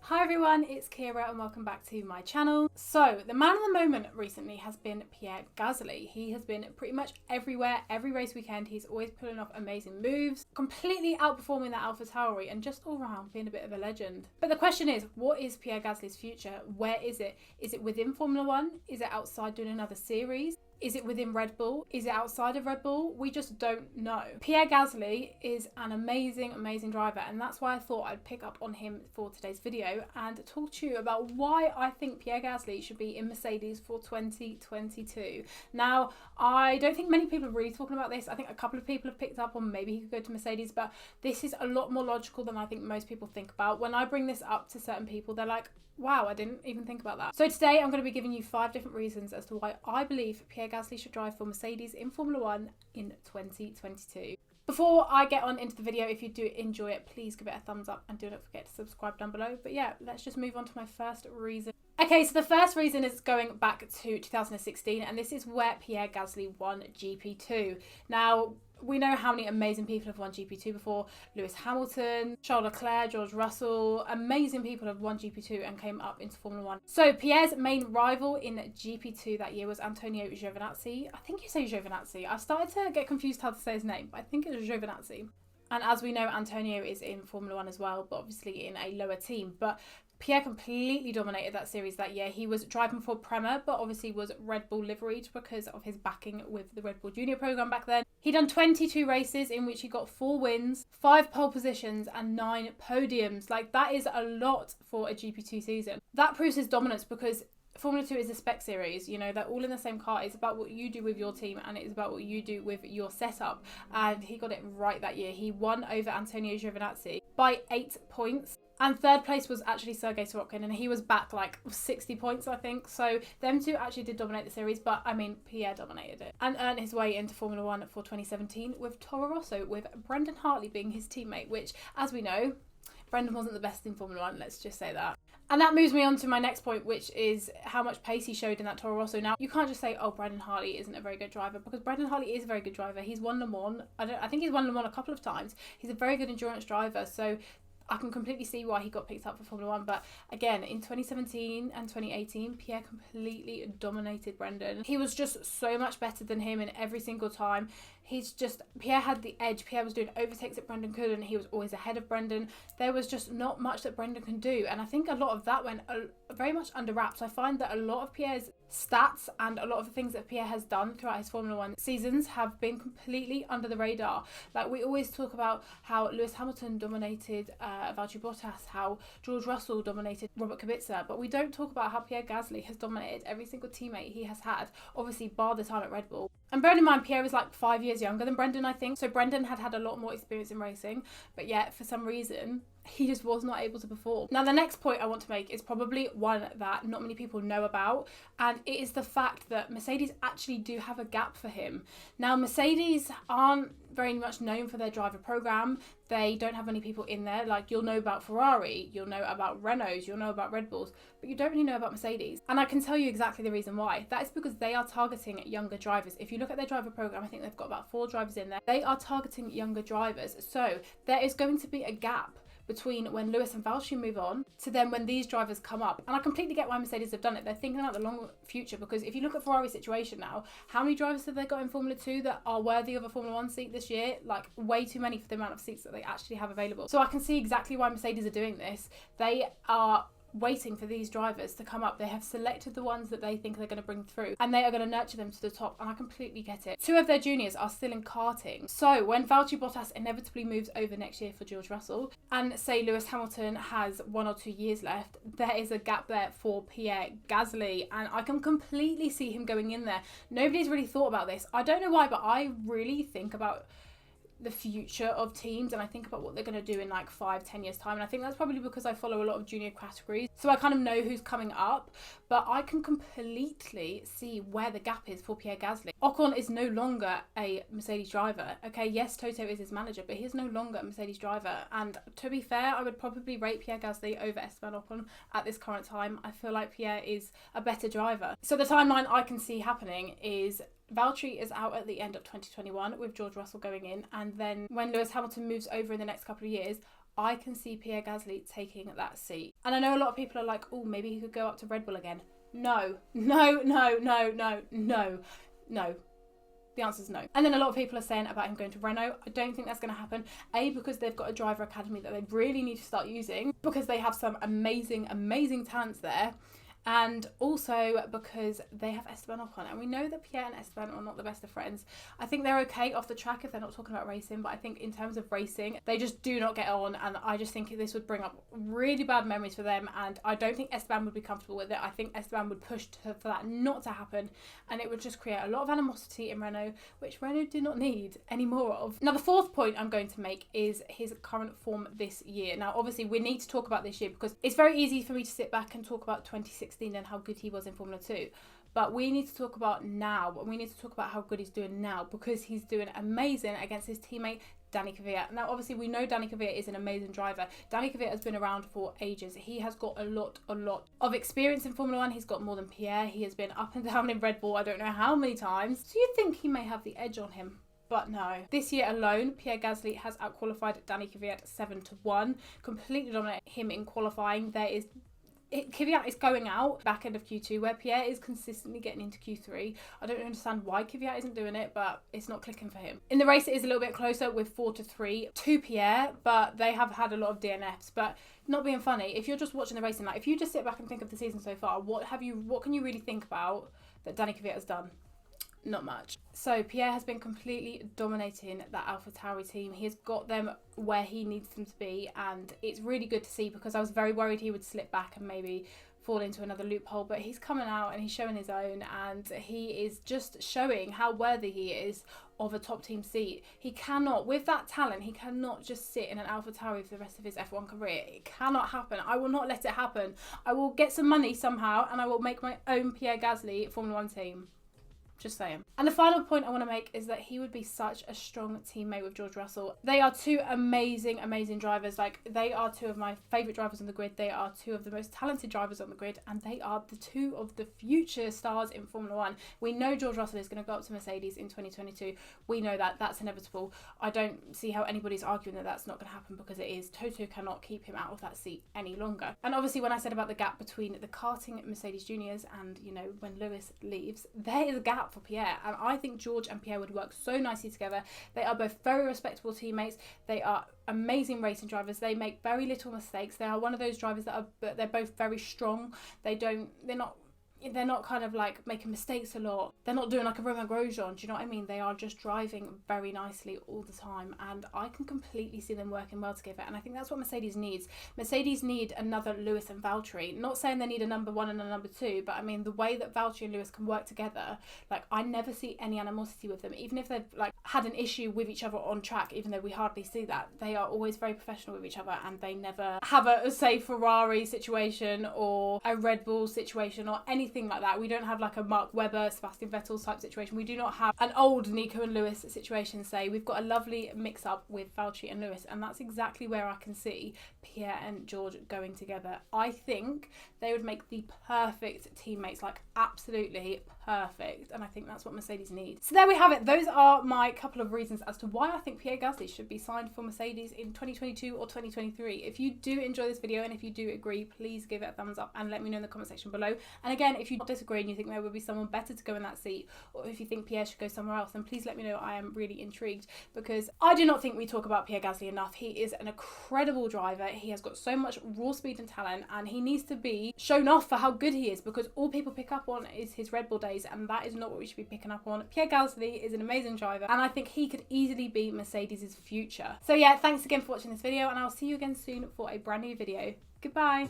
Hi everyone, it's Keira and welcome back to my channel. So, the man of the moment recently has been Pierre GASLY. He has been pretty much everywhere, every race weekend. He's always pulling off amazing moves, completely outperforming that AlphaTauri and just all around being a bit of a legend. But the question is, what is Pierre GASLY's future? Where is it? Is it within Formula One? Is it outside doing another series? Is it within Red Bull? Is it outside of Red Bull? We just don't know. Pierre GASLY is an amazing driver, and that's why I thought I'd pick up on him for today's video and talk to you about why I think Pierre GASLY should be in Mercedes for 2022. Now, I don't think many people are really talking about this. I think a couple of people have picked up on maybe he could go to Mercedes, but this is a lot more logical than I think most people think about. When I bring this up to certain people, they're like, wow, I didn't even think about that. So today I'm going to be giving you 5 different reasons as to why I believe Pierre GASLY should drive for Mercedes in Formula One in 2022. Before I get on into the video, if you do enjoy it, please give it a thumbs up and do not forget to subscribe down below. But yeah, let's just move on to my first reason. Okay, so the first reason is going back to 2016, and this is where Pierre GASLY won GP2. Now, we know how many amazing people have won GP2 before. Lewis Hamilton, Charles Leclerc, George Russell. Amazing people have won GP2 and came up into Formula One. So Pierre's main rival in GP2 that year was Antonio Giovinazzi. I think you say Giovinazzi. I started to get confused how to say his name, but I think it was Giovinazzi. And as we know, Antonio is in Formula One as well, but obviously in a lower team. But Pierre completely dominated that series that year. He was driving for Prema, but obviously was Red Bull liveried because of his backing with the Red Bull Junior program back then. He'd done 22 races in which he got 4 wins, 5 pole positions and 9 podiums. Like, that is a lot for a GP2 season. That proves his dominance because Formula 2 is a spec series, you know, they're all in the same car. It's about what you do with your team and it's about what you do with your setup. And he got it right that year. He won over Antonio Giovinazzi by 8 points. And third place was actually Sergei Sorokin, and he was back like 60 points, I think. So them two actually did dominate the series, but I mean, Pierre dominated it and earned his way into Formula One for 2017 with Toro Rosso, with Brendan Hartley being his teammate, which, as we know, Brendan wasn't the best in Formula One, let's just say that. And that moves me on to my next point, which is how much pace he showed in that Toro Rosso. Now, you can't just say, oh, Brendan Hartley isn't a very good driver, because Brendan Hartley is a very good driver. He's won Le Mans. I think he's won Le Mans a couple of times. He's a very good endurance driver, so I can completely see why he got picked up for Formula One. But again, in 2017 and 2018, Pierre completely dominated Brendan. He was just so much better than him in every single time. Pierre had the edge. Pierre was doing overtakes that Brendan couldn't. He was always ahead of Brendan. There was just not much that Brendan can do. And I think a lot of that went very much under wraps. I find that a lot of Pierre's stats and a lot of the things that Pierre has done throughout his Formula One seasons have been completely under the radar. Like, we always talk about how Lewis Hamilton dominated Valtteri Bottas, how George Russell dominated Robert Kubica, but we don't talk about how Pierre GASLY has dominated every single teammate he has had, obviously bar the time at Red Bull. And bearing in mind, Pierre was like 5 years younger than Brendan, I think, so Brendan had had a lot more experience in racing, but yet for some reason he just was not able to perform. Now, the next point I want to make is probably one that not many people know about, and it is the fact that Mercedes actually do have a gap for him. Now, Mercedes aren't very much known for their driver program. They don't have many people in there. Like, you'll know about Ferrari, you'll know about Renaults, you'll know about Red Bulls, but you don't really know about Mercedes. And I can tell you exactly the reason why. That is because they are targeting younger drivers. If you look at their driver program, I think they've got about 4 drivers in there. They are targeting younger drivers. So there is going to be a gap between when Lewis and Valtteri move on to then when these drivers come up. And I completely get why Mercedes have done it. They're thinking about the long future, because if you look at Ferrari's situation now, how many drivers have they got in Formula 2 that are worthy of a Formula 1 seat this year? Like, way too many for the amount of seats that they actually have available. So I can see exactly why Mercedes are doing this. They are waiting for these drivers to come up. They have selected the ones that they think they're going to bring through, and they are going to nurture them to the top, and I completely get it. 2 of their juniors are still in karting. So when Valtteri Bottas inevitably moves over next year for George Russell, and say Lewis Hamilton has 1 or 2 years left, there is a gap there for Pierre GASLY, and I can completely see him going in there. Nobody's really thought about this. I don't know why, but I really think about the future of teams, and I think about what they're going to do in like 5-10 years time, and I think that's probably because I follow a lot of junior categories, so I kind of know who's coming up. But I can completely see where the gap is for Pierre GASLY. Ocon is no longer a Mercedes driver. Okay, yes, Toto is his manager, but he's no longer a Mercedes driver, and to be fair, I would probably rate Pierre GASLY over Esteban Ocon at this current time. I feel like Pierre is a better driver. So the timeline I can see happening is Valtteri is out at the end of 2021 with George Russell going in, and then when Lewis Hamilton moves over in the next couple of years, I can see Pierre Gasly taking that seat. And I know a lot of people are like, oh, maybe he could go up to Red Bull again. No, no, no, no, no, no, no. The answer is no. And then a lot of people are saying about him going to Renault. I don't think that's going to happen. A, because they've got a driver academy that they really need to start using, because they have some amazing, amazing talents there. And also because they have Esteban Ocon. And we know that Pierre and Esteban are not the best of friends. I think they're okay off the track if they're not talking about racing. But I think in terms of racing, they just do not get on. And I just think this would bring up really bad memories for them. And I don't think Esteban would be comfortable with it. I think Esteban would push for that not to happen. And it would just create a lot of animosity in Renault, which Renault do not need any more of. Now, the fourth point I'm going to make is his current form this year. Now, obviously, we need to talk about this year because it's very easy for me to sit back and talk about 2016 and how good he was in Formula 2, but we need to talk about now. We need to talk about how good he's doing now, because he's doing amazing against his teammate Danny Kvyat. Now, obviously, we know Danny Kvyat is an amazing driver. Danny Kvyat has been around for ages. He has got a lot of experience in Formula 1. He's got more than Pierre. He has been up and down in Red Bull I don't know how many times. So you think he may have the edge on him? But no. This year alone, Pierre Gasly has outqualified Danny Kvyat 7-1, completely dominated him in qualifying. Kvyat is going out back end of Q2, where Pierre is consistently getting into Q3. I don't understand why Kvyat isn't doing it, but it's not clicking for him. In the race, it is a little bit closer with 4-3 to Pierre, but they have had a lot of DNFs. But not being funny, if you're just watching the racing, like if you just sit back and think of the season so far, what can you really think about that Danny Kvyat has done? Not much. So Pierre has been completely dominating that AlphaTauri team. He has got them where he needs them to be, and it's really good to see, because I was very worried he would slip back and maybe fall into another loophole, but he's coming out and he's showing his own, and he is just showing how worthy he is of a top team seat. He cannot, with that talent, he cannot just sit in an AlphaTauri for the rest of his F1 career. It cannot happen. I will not let it happen. I will get some money somehow and I will make my own Pierre Gasly Formula 1 team. Just saying. And the final point I want to make is that he would be such a strong teammate with George Russell. They are two amazing, amazing drivers. Like, they are two of my favourite drivers on the grid. They are two of the most talented drivers on the grid, and they are the two of the future stars in Formula 1. We know George Russell is going to go up to Mercedes in 2022. We know that. That's inevitable. I don't see how anybody's arguing that that's not going to happen, because it is. Toto cannot keep him out of that seat any longer. And obviously, when I said about the gap between the karting Mercedes juniors and, you know, when Lewis leaves, there is a gap for Pierre, and I think George and Pierre would work so nicely together. They are both very respectable teammates. They are amazing racing drivers. They make very little mistakes. They are one of those drivers that they're both very strong. They're not kind of like making mistakes a lot. They're not doing like a Romain Grosjean, do you know what I mean? They are just driving very nicely all the time, and I can completely see them working well together, and I think that's what Mercedes needs. Mercedes need another Lewis and Valtteri. Not saying they need a number one and a number two, but I mean the way that Valtteri and Lewis can work together, like I never see any animosity with them. Even if they've like had an issue with each other on track, even though we hardly see that, they are always very professional with each other, and they never have a say Ferrari situation or a Red Bull situation or anything like that. We don't have like a Mark Webber, Sebastian Vettel type situation. We do not have an old Nico and Lewis situation. Say we've got a lovely mix up with Valtteri and Lewis, and that's exactly where I can see Pierre and George going together. I think they would make the perfect teammates, like absolutely perfect, and I think that's what Mercedes needs. So there we have it. Those are my couple of reasons as to why I think Pierre Gasly should be signed for Mercedes in 2022 or 2023. If you do enjoy this video and if you do agree, please give it a thumbs up and let me know in the comment section below. And again, if you disagree and you think there would be someone better to go in that seat, or if you think Pierre should go somewhere else, then please let me know. I am really intrigued, because I do not think we talk about Pierre Gasly enough. He is an incredible driver. He has got so much raw speed and talent, and he needs to be shown off for how good he is, because all people pick up on is his Red Bull days, and that is not what we should be picking up on. Pierre Gasly is an amazing driver, and I think he could easily be Mercedes' future. So yeah, thanks again for watching this video, and I'll see you again soon for a brand new video. Goodbye.